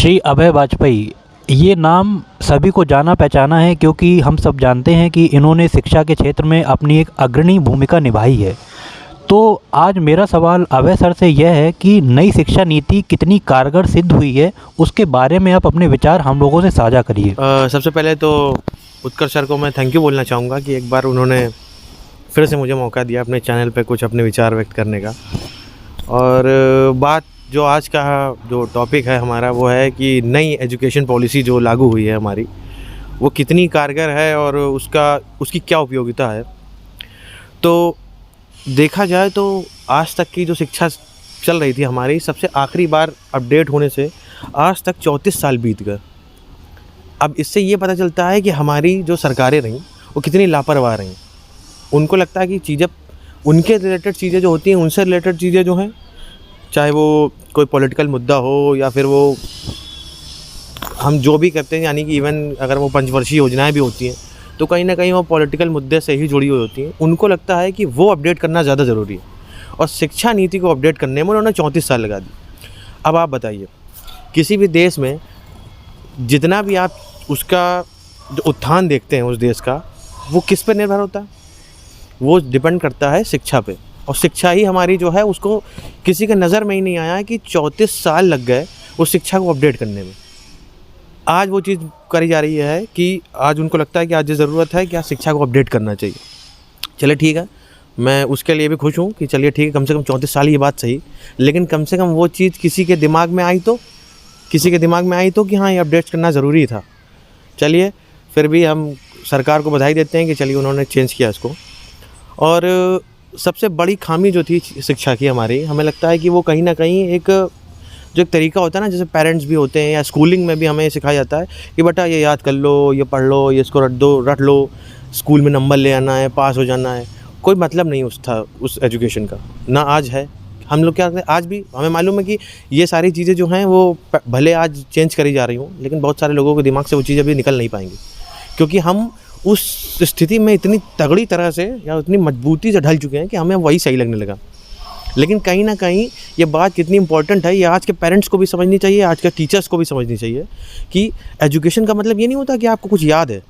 श्री अभय वाजपेयी, ये नाम सभी को जाना पहचाना है क्योंकि हम सब जानते हैं कि इन्होंने शिक्षा के क्षेत्र में अपनी एक अग्रणी भूमिका निभाई है। तो आज मेरा सवाल अभय सर से यह है कि नई शिक्षा नीति कितनी कारगर सिद्ध हुई है, उसके बारे में आप अपने विचार हम लोगों से साझा करिए। सबसे पहले तो उत्कर्ष सर को मैं थैंक यू बोलना चाहूँगा कि एक बार उन्होंने फिर से मुझे मौका दिया अपने चैनल पे कुछ अपने विचार व्यक्त करने का। और बात जो आज का जो टॉपिक है हमारा वो है कि नई एजुकेशन पॉलिसी जो लागू हुई है हमारी, वो कितनी कारगर है और उसकी क्या उपयोगिता है। तो देखा जाए तो आज तक की जो शिक्षा चल रही थी हमारी, सबसे आखिरी बार अपडेट होने से आज तक 34 साल बीत गए। अब इससे ये पता चलता है कि हमारी जो सरकारें रहीं वो कितनी लापरवाह रहीं। उनको लगता है कि चीज़ें उनके रिलेटेड चीज़ें जो होती हैं, उनसे रिलेटेड चीज़ें जो हैं, चाहे वो कोई पॉलिटिकल मुद्दा हो या फिर वो हम जो भी करते हैं, यानी कि इवन अगर वो पंचवर्षीय योजनाएं भी होती हैं तो कहीं ना कहीं वो पॉलिटिकल मुद्दे से ही जुड़ी हुई होती हैं। उनको लगता है कि वो अपडेट करना ज़्यादा ज़रूरी है और शिक्षा नीति को अपडेट करने में उन्होंने 34 साल लगा दी। अब आप बताइए, किसी भी देश में जितना भी आप उसका जो उत्थान देखते हैं उस देश का, वो किस पर निर्भर होता है? वो डिपेंड करता है शिक्षा पे। और शिक्षा ही हमारी जो है, उसको किसी के नज़र में ही नहीं आया है कि 34 साल लग गए उस शिक्षा को अपडेट करने में। आज वो चीज़ करी जा रही है कि आज उनको लगता है कि आज ज़रूरत है कि आज शिक्षा को अपडेट करना चाहिए। चलिए ठीक है, मैं उसके लिए भी खुश हूँ कि चलिए ठीक है, कम से कम 34 साल ये बात सही, लेकिन कम से कम वो चीज़ किसी के दिमाग में आई तो कि हाँ, ये अपडेट करना ज़रूरी था। चलिए, फिर भी हम सरकार को बधाई देते हैं कि चलिए उन्होंने चेंज किया इसको। और सबसे बड़ी खामी जो थी शिक्षा की हमारी, हमें लगता है कि वो कहीं ना कहीं एक जो एक तरीका होता है ना, जैसे पेरेंट्स भी होते हैं या स्कूलिंग में भी हमें सिखाया जाता है कि बेटा ये याद कर लो, ये पढ़ लो, ये इसको रट लो, स्कूल में नंबर ले आना है, पास हो जाना है। कोई मतलब नहीं उस एजुकेशन का, ना आज है। हम लोग क्या करते हैं, आज भी हमें मालूम है कि ये सारी चीज़ें जो हैं वो भले आज चेंज करी जा रही हूँ, लेकिन बहुत सारे लोगों के दिमाग से वो चीज़ें अभी निकल नहीं पाएंगी, क्योंकि हम उस स्थिति में इतनी तगड़ी तरह से या उतनी मजबूती से ढल चुके हैं कि हमें वही सही लगने लगा। लेकिन कहीं ना कहीं ये बात कितनी इंपॉर्टेंट है, ये आज के पेरेंट्स को भी समझनी चाहिए, आज के टीचर्स को भी समझनी चाहिए कि एजुकेशन का मतलब ये नहीं होता कि आपको कुछ याद है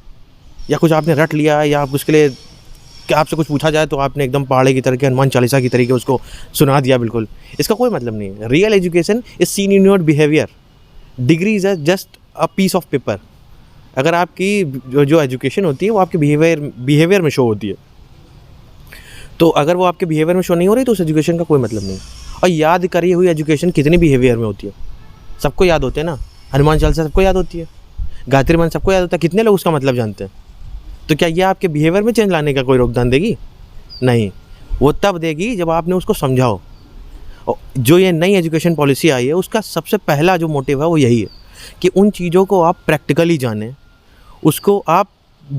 या कुछ आपने रट लिया है, या आप उसके लिए कि आपसे कुछ पूछा जाए तो आपने एकदम पहाड़े की तरह के, हनुमान चालीसा की तरीके उसको सुना दिया। बिल्कुल इसका कोई मतलब नहीं है। Real education is seen in your behaviour. Degree is just a piece of paper. अगर आपकी जो एजुकेशन होती है वो आपके बिहेवियर में शो होती है, तो अगर वो आपके बिहेवियर में शो नहीं हो रही तो उस एजुकेशन का कोई मतलब नहीं। और याद करी हुई एजुकेशन कितनी बिहेवियर में होती है, सबको याद होते हैं ना। हनुमान चालीसा सबको याद होती है, गायत्री मंत्र सबको याद होता है, कितने लोग उसका मतलब जानते हैं? तो क्या ये आपके बिहेवियर में चेंज लाने का कोई योगदान देगी? नहीं, वो तब देगी जब आपने उसको समझाओ। और जो ये नई एजुकेशन पॉलिसी आई है, उसका सबसे पहला जो मोटिव है वो यही है कि उन चीज़ों को आप प्रैक्टिकली जानें, उसको आप,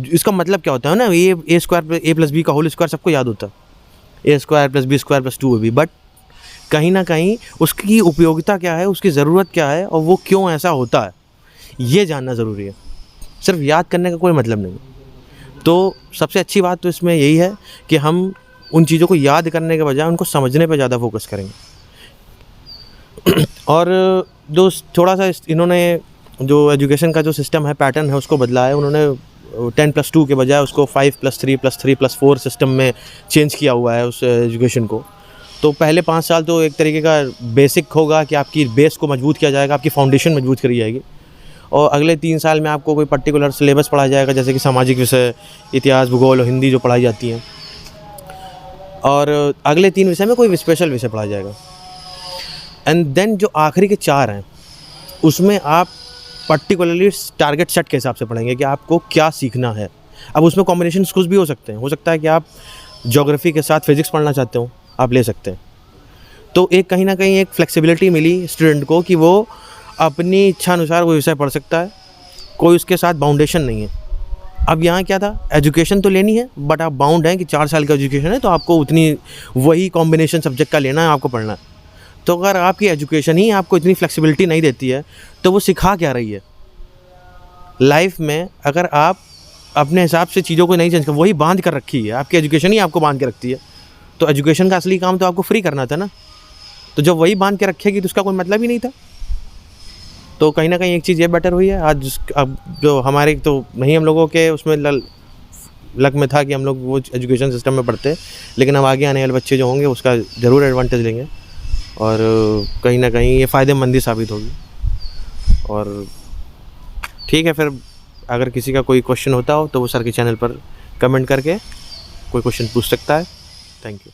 इसका मतलब क्या होता है ना, A square A plus B का होल स्क्वायर सबको याद होता है, A square plus B square plus 2ab, but कहीं ना कहीं उसकी उपयोगिता क्या है, उसकी ज़रूरत क्या है और वो क्यों ऐसा होता है, ये जानना ज़रूरी है। सिर्फ याद करने का कोई मतलब नहीं। तो सबसे अच्छी बात तो इसमें यही है कि हम उन चीज़ों को याद करने के बजाय उनको समझने पर ज़्यादा फोकस करेंगे। और जो थोड़ा सा इन्होंने जो एजुकेशन का जो सिस्टम है, पैटर्न है, उसको बदला है। उन्होंने 10+2 के बजाय उसको 5+3+3+4 सिस्टम में चेंज किया हुआ है उस एजुकेशन को। तो पहले 5 साल तो एक तरीके का बेसिक होगा कि आपकी बेस को मजबूत किया जाएगा, आपकी फाउंडेशन मजबूत करी जाएगी। और अगले 3 साल में आपको कोई पर्टिकुलर सिलेबस पढ़ाया जाएगा, जैसे कि सामाजिक विषय, इतिहास, भूगोल और हिंदी जो पढ़ाई जाती हैं। और अगले 3 विषय में कोई स्पेशल विषय पढ़ाया जाएगा। एंड देन जो आखिरी के 4 हैं, उसमें आप पर्टिकुलरली टारगेट सेट के हिसाब से पढ़ेंगे कि आपको क्या सीखना है। अब उसमें कॉम्बिनेशंस कुछ भी हो सकते हैं। हो सकता है कि आप ज्योग्राफी के साथ फिज़िक्स पढ़ना चाहते हो, आप ले सकते हैं। तो एक कहीं ना कहीं एक फ्लेक्सिबिलिटी मिली स्टूडेंट को कि वो अपनी इच्छा अनुसार वो विषय पढ़ सकता है, कोई उसके साथ बाउंडेशन नहीं है। अब यहाँ क्या था, एजुकेशन तो लेनी है, बट आप बाउंड हैं कि 4 साल का एजुकेशन है तो आपको उतनी वही कॉम्बिनेशन सब्जेक्ट का लेना है, आपको पढ़ना है। तो अगर आपकी एजुकेशन ही आपको इतनी फ्लेक्सिबिलिटी नहीं देती है तो वो सिखा क्या रही है लाइफ में? अगर आप अपने हिसाब से चीज़ों को नहीं चेंज कर, वही बांध कर रखी है, आपकी एजुकेशन ही आपको बांध के रखती है, तो एजुकेशन का असली काम तो आपको फ्री करना था ना। तो जब वही बांध के रखेगी तो उसका कोई मतलब ही नहीं था। तो कहीं ना कहीं एक चीज़ ये बेटर हुई है आज अब जो हमारे तो नहीं हम लोगों के उसमें लक में था कि हम लोग वो एजुकेशन सिस्टम में पढ़ते, लेकिन अब आगे आने वाले बच्चे जो होंगे उसका ज़रूर एडवांटेज लेंगे और कहीं ना कहीं ये फ़ायदेमंद ही साबित होगी। और ठीक है, फिर अगर किसी का कोई क्वेश्चन होता हो तो वो सर के चैनल पर कमेंट करके कोई क्वेश्चन पूछ सकता है। Thank you.